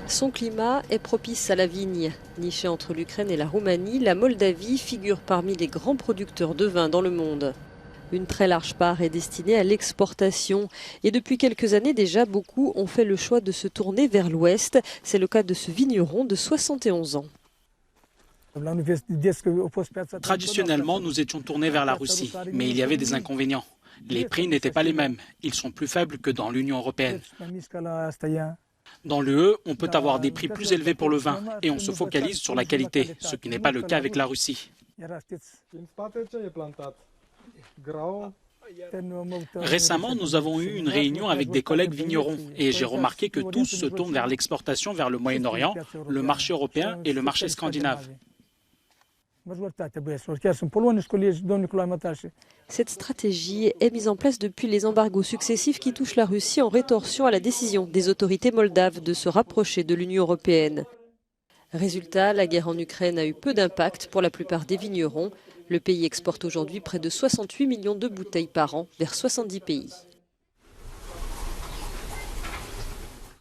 Son climat est propice à la vigne. Nichée entre l'Ukraine et la Roumanie, la Moldavie figure parmi les grands producteurs de vin dans le monde. Une très large part est destinée à l'exportation. Et depuis quelques années déjà, beaucoup ont fait le choix de se tourner vers l'ouest. C'est le cas de ce vigneron de 71 ans. Traditionnellement, nous étions tournés vers la Russie, mais il y avait des inconvénients. Les prix n'étaient pas les mêmes. Ils sont plus faibles que dans l'Union européenne. Dans l'UE, on peut avoir des prix plus élevés pour le vin et on se focalise sur la qualité, ce qui n'est pas le cas avec la Russie. Récemment, nous avons eu une réunion avec des collègues vignerons et j'ai remarqué que tous se tournent vers l'exportation vers le Moyen-Orient, le marché européen et le marché scandinave. Cette stratégie est mise en place depuis les embargos successifs qui touchent la Russie en rétorsion à la décision des autorités moldaves de se rapprocher de l'Union européenne. Résultat, la guerre en Ukraine a eu peu d'impact pour la plupart des vignerons. Le pays exporte aujourd'hui près de 68 millions de bouteilles par an vers 70 pays.